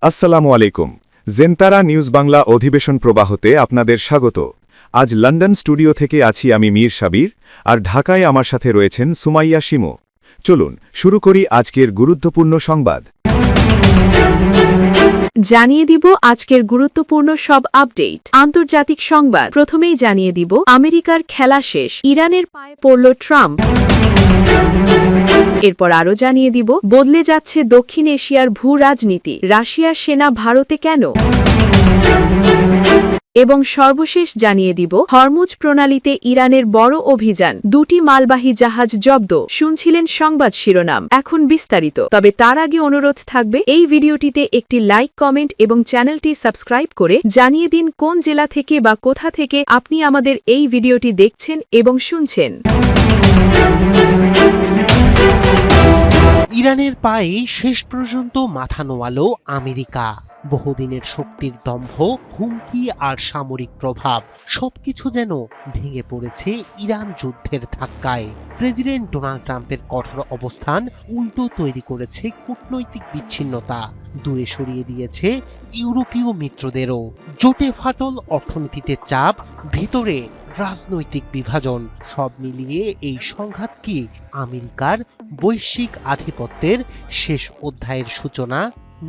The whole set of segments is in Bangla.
আসসালামু আলাইকুম। জেনতারা নিউজ বাংলা অধিবেশন প্রবাহতে আপনাদের স্বাগত। আজ লন্ডন স্টুডিও থেকে আছি আমি মীর সাবির, আর ঢাকায় আমার সাথে রয়েছেন সুমাইয়া শিমু। চলুন শুরু করি আজকের গুরুত্বপূর্ণ সংবাদ। জানিয়ে দিব আজকের গুরুত্বপূর্ণ সব আপডেট। আন্তর্জাতিক সংবাদ প্রথমেই জানিয়ে দিব আমেরিকার খেলা শেষ, ইরানের পায়ে পড়ল ট্রাম্প। এরপর আরও জানিয়ে দিব বদলে যাচ্ছে দক্ষিণ এশিয়ার ভূ রাজনীতি, রাশিয়ার সেনা ভারতে কেন, এবং সর্বশেষ জানিয়ে দিব হরমুজ প্রণালীতে ইরানের বড় অভিযান, 2টি মালবাহী জাহাজ জব্দ। শুনছিলেন সংবাদ শিরোনাম, এখন বিস্তারিত। তবে তার আগে অনুরোধ থাকবে এই ভিডিওটিতে একটি লাইক, কমেন্ট এবং চ্যানেলটি সাবস্ক্রাইব করে জানিয়ে দিন কোন জেলা থেকে বা কোথা থেকে আপনি আমাদের এই ভিডিওটি দেখছেন এবং শুনছেন। ইরানের পায়ে শেষ পর্যন্ত মাথা নোয়ালো আমেরিকা। বহুদিনের শক্তির দম্ভ, হুমকি আর সামরিক প্রভাব সবকিছু যেন ভেঙে পড়েছে ইরান যুদ্ধের ধাক্কায়। প্রেসিডেন্ট ডোনাল্ড ট্রাম্পের কঠোর অবস্থান উল্টো তৈরি করেছে কূটনৈতিক বিচ্ছিন্নতা, দূরে সরিয়ে দিয়েছে ইউরোপীয় মিত্রদেরও। জোটে ফাটল, অর্থনীতিতে চাপ, ভিতরে রাজনৈতিক বিভাজন, সব মিলিয়ে এই সংঘাত কি আমেরিকার বৈশ্বিক আধিপত্যের শেষ অধ্যায়ের সূচনা,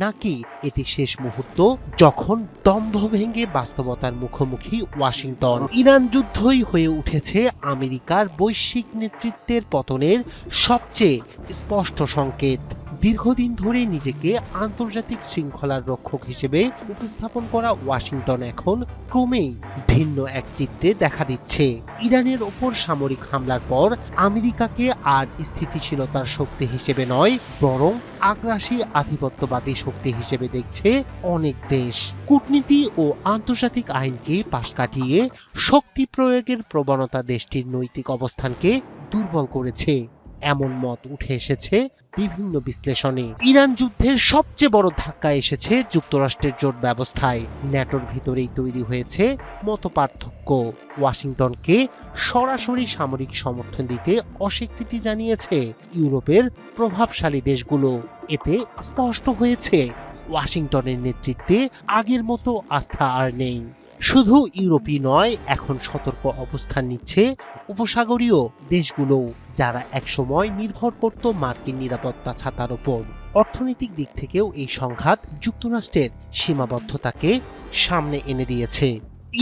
নাকি এটি শেষ মুহূর্ত যখন দম্ভ ভেঙে বাস্তবতার মুখোমুখি ওয়াশিংটন? ইরান যুদ্ধই হয়ে উঠেছে আমেরিকার বৈশ্বিক নেতৃত্বের পতনের সবচেয়ে স্পষ্ট সংকেত। দীর্ঘদিন ধরে নিজেকে আন্তর্জাতিক শৃঙ্খলার রক্ষক হিসেবে উপস্থাপন করা ওয়াশিংটন এখন ক্রমেই ভিন্ন এক চিত্রে দেখা দিচ্ছে। ইরানের ওপর সামরিক হামলার পর আমেরিকাকে আর স্থিতিশীলতার শক্তি হিসেবে নয়, বরং আগ্রাসী আধিপত্যবাদী শক্তি হিসেবে দেখছে অনেক দেশ। কূটনীতি ও আন্তর্জাতিক আইনকে পাশ কাটিয়ে শক্তি প্রয়োগের প্রবণতা দেশটির নৈতিক অবস্থানকে দুর্বল করেছে, এমন মত উঠে এসেছে বিভিন্ন বিশ্লেষণে। ইরান যুদ্ধের সবচেয়ে বড় ধাক্কা এসেছে যুক্তরাষ্ট্রের জোট ব্যবস্থায়। ন্যাটোর ভিতরেই তৈরি হয়েছে মতপার্থক্য। ওয়াশিংটনকে সরাসরি সামরিক সমর্থন দিতে অস্বীকৃতি জানিয়েছে ইউরোপের প্রভাবশালী দেশগুলো। এতে স্পষ্ট হয়েছে ওয়াশিংটনের নেতৃত্বে আগের মতো আস্থা আর নেই। শুধু ইউরোপই নয়, এখন সতর্ক অবস্থান নিচ্ছে উপসাগরীয় দেশগুলোও, যারা একসময় নির্ভর করত মার্কিন নিরাপত্তা ছাতার উপর। অর্থনৈতিক দিক থেকেও এই সংঘাত যুক্তরাষ্ট্রের সীমাবদ্ধতাকে সামনে এনে দিয়েছে।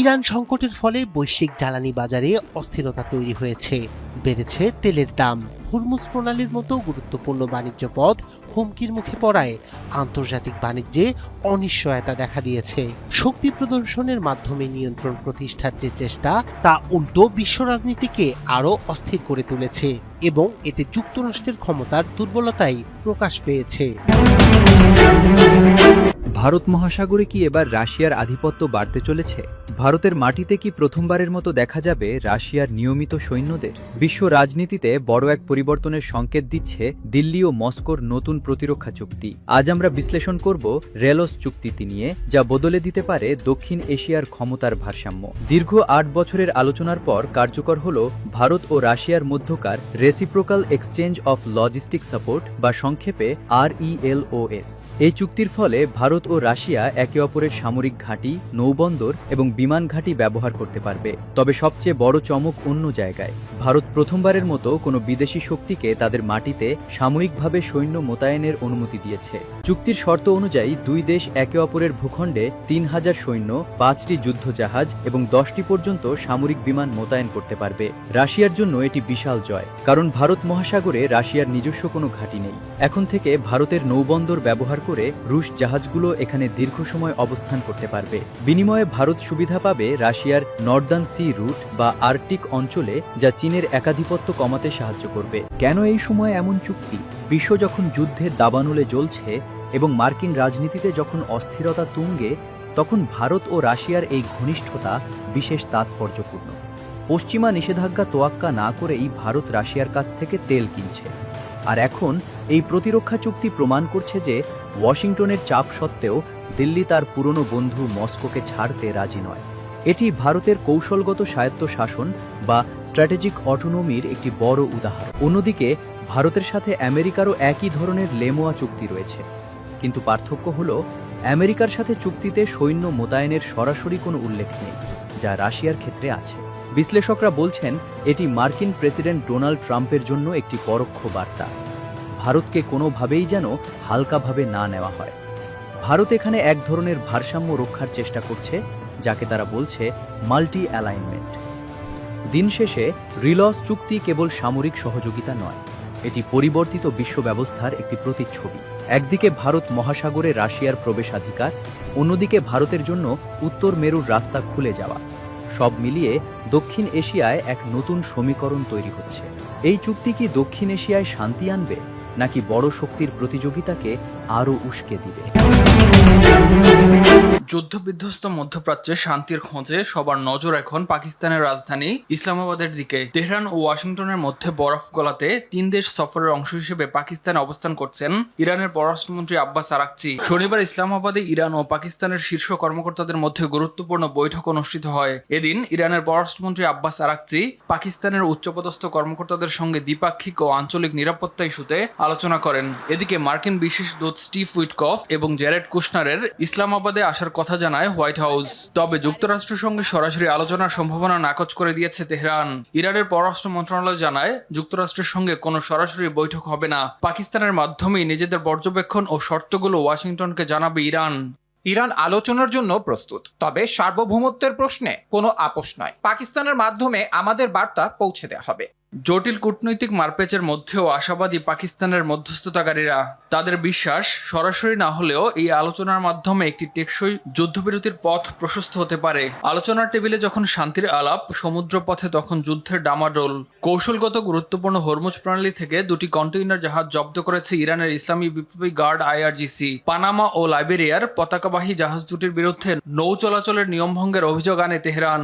ইরান সংকটের ফলে বৈশ্বিক জ্বালানি বাজারে অস্থিরতা তৈরি হয়েছে, বেড়েছে তেলের দাম। হরমুজ প্রণালীর মতো গুরুত্বপূর্ণ বাণিজ্য পথ হুমকির মুখে পড়ায় আন্তর্জাতিক বাণিজ্যে অনিশ্চয়তা দেখা দিয়েছে। শক্তি প্রদর্শনের মাধ্যমে নিয়ন্ত্রণ প্রতিষ্ঠার যে চেষ্টা, তা উল্টো বিশ্ব রাজনীতিকে আরও অস্থির করে তুলেছে এবং এতে যুক্তরাষ্ট্রের ক্ষমতার দুর্বলতাই প্রকাশ পেয়েছে। ভারত মহাসাগরে কি এবার রাশিয়ার আধিপত্য বাড়তে চলেছে? ভারতের মাটিতে কি প্রথমবারের মতো দেখা যাবে রাশিয়ার নিয়মিত সৈন্যদের? বিশ্ব রাজনীতিতে বড় এক পরিবর্তনের সংকেত দিচ্ছে দিল্লি ও মস্কোর নতুন প্রতিরক্ষা চুক্তি। আজ আমরা বিশ্লেষণ করব রেলস চুক্তিটি নিয়ে, যা বদলে দিতে পারে দক্ষিণ এশিয়ার ক্ষমতার ভারসাম্য। দীর্ঘ 8 বছরের আলোচনার পর কার্যকর হল ভারত ও রাশিয়ার মধ্যকার reciprocal exchange of logistic support, বা সংক্ষেপে RELOS। এই চুক্তির ফলে ভারত ও রাশিয়া একে অপরের সামরিক ঘাঁটি, নৌবন্দর এবং বিমান ঘাঁটি ব্যবহার করতে পারবে। তবে সবচেয়ে বড় চমক অন্য জায়গায়। ভারত প্রথমবারের মতো কোনো বিদেশি শক্তিকে তাদের মাটিতে সাময়িকভাবে সৈন্য মোতায়েনের অনুমতি দিয়েছে। চুক্তির শর্ত অনুযায়ী দুই দেশ একে অপরের ভূখণ্ডে 3000 সৈন্য, 5টি যুদ্ধজাহাজ এবং 10টি পর্যন্ত সামরিক বিমান মোতায়েন করতে পারবে। রাশিয়ার জন্য এটি বিশাল জয়, কারণ ভারত মহাসাগরে রাশিয়ার নিজস্ব কোনো ঘাঁটি নেই। এখন থেকে ভারতের নৌবন্দর ব্যবহার করে রুশ জাহাজগুলো এখানে দীর্ঘ সময় অবস্থান করতে পারবে। বিনিময়ে ভারত সুবিধা পাবে রাশিয়ার নর্দার্ন সি রুট বা আর্কটিক অঞ্চলে, যা চীনের একাধিপত্য কমাতে সাহায্য করবে। কেন এই সময় এমন চুক্তি? বিশ্ব যখন যুদ্ধের দাবানলে জ্বলছে এবং মার্কিন রাজনীতিতে যখন অস্থিরতা তুঙ্গে, তখন ভারত ও রাশিয়ার এই ঘনিষ্ঠতা বিশেষ তাৎপর্যপূর্ণ। পশ্চিমা নিষেধাজ্ঞা তোয়াক্কা না করেই ভারত রাশিয়ার কাছ থেকে তেল কিনছে। আর এখন এই প্রতিরক্ষা চুক্তি প্রমাণ করছে যে ওয়াশিংটনের চাপ সত্ত্বেও দিল্লি তার পুরনো বন্ধু মস্কোকে ছাড়তে রাজি নয়। এটি ভারতের কৌশলগত স্বায়ত্তশাসন বা স্ট্র্যাটেজিক অটোনমির একটি বড় উদাহরণ। অন্যদিকে ভারতের সাথে আমেরিকারও একই ধরনের লেমোয়া চুক্তি রয়েছে, কিন্তু পার্থক্য হল আমেরিকার সাথে চুক্তিতে সৈন্য মোতায়েনের সরাসরি কোনো উল্লেখ নেই, যা রাশিয়ার ক্ষেত্রে আছে। বিশ্লেষকরা বলছেন এটি মার্কিন প্রেসিডেন্ট ডোনাল্ড ট্রাম্পের জন্য একটি পরোক্ষ বার্তা। ভারতকে কোনোভাবেই যেন হালকাভাবে না নেওয়া হয়। ভারত এখানে এক ধরনের ভারসাম্য রক্ষার চেষ্টা করছে, যাকে তারা বলছে মাল্টি অ্যালাইনমেন্ট। দিন শেষে রিলস চুক্তি কেবল সামরিক সহযোগিতা নয়, এটি পরিবর্তিত বিশ্ব ব্যবস্থার একটি প্রতিচ্ছবি। একদিকে ভারত মহাসাগরে রাশিয়ার প্রবেশাধিকার, অন্যদিকে ভারতের জন্য উত্তর মেরুর রাস্তা খুলে যাওয়া। সব মিলিয়ে দক্ষিণ এশিয়ায় এক নতুন সমীকরণ তৈরি হচ্ছে। এই চুক্তি কি দক্ষিণ এশিয়ায় শান্তি আনবে, নাকি বড় শক্তির প্রতিযোগিতাকে আরও উস্কে দিবে? যুদ্ধবিধ্বস্ত মধ্যপ্রাচ্যে শান্তির খোঁজে সবার নজর এখন পাকিস্তানের রাজধানী ইসলামাবাদের দিকে। তেহরান ও ওয়াশিংটনের মধ্যে বরফ গলাতে 3 দেশ সফরের অংশ হিসেবে পাকিস্তানে অবস্থান করছেন ইরানের পররাষ্ট্রমন্ত্রী আব্বাস আরাকচি। শনিবার ইসলামাবাদে ইরান ও পাকিস্তানের শীর্ষ কর্মকর্তাদের মধ্যে গুরুত্বপূর্ণ বৈঠক অনুষ্ঠিত হয়। এদিন ইরানের পররাষ্ট্রমন্ত্রী আব্বাস আরাকচি পাকিস্তানের উচ্চপদস্থ কর্মকর্তাদের সঙ্গে দ্বিপাক্ষিক ও আঞ্চলিক নিরাপত্তা ইস্যুতে আলোচনা করেন। এদিকে মার্কিন বিশেষ দূত স্টিভ উইটকফ এবং জ্যারেড কুশনারের ইসলামাবাদে আসার কথা জানায় হোয়াইট হাউস। তবে যুক্তরাষ্ট্রের সঙ্গে সরাসরি আলোচনার সম্ভাবনা নাকচ করে দিয়েছে তেহরান। ইরানের পররাষ্ট্র মন্ত্রণালয় জানায় যুক্তরাষ্ট্রের সঙ্গে কোনো সরাসরি বৈঠক হবে না। পাকিস্তানের মাধ্যমেই নিজেদের পর্যবেক্ষণ ও শর্তগুলো ওয়াশিংটনকে জানাবে ইরান। ইরান আলোচনার জন্য প্রস্তুত, তবে সার্বভৌমত্বের প্রশ্নে কোনো আপোষ নয়। পাকিস্তানের মাধ্যমে আমাদের বার্তা পৌঁছে দেওয়া হবে। জটিল কূটনৈতিক মারপ্যাচের মধ্যেও আশাবাদী পাকিস্তানের মধ্যস্থতাকারীরা। তাদের বিশ্বাস, সরাসরি না হলেও এই আলোচনার মাধ্যমে একটি টেকসই যুদ্ধবিরতির পথ প্রশস্ত হতে পারে। আলোচনার টেবিলে যখন শান্তির আলাপ, সমুদ্রপথে তখন যুদ্ধের ডামাডোল। কৌশলগত গুরুত্বপূর্ণ হরমুজ প্রণালী থেকে 2টি কন্টেইনার জাহাজ জব্দ করেছে ইরানের ইসলামী বিপ্লবী গার্ড IRGC। পানামা ও লাইবেরিয়ার পতাকাবাহী জাহাজ দুটির বিরুদ্ধে নৌ চলাচলের নিয়মভঙ্গের অভিযোগ আনে তেহরান।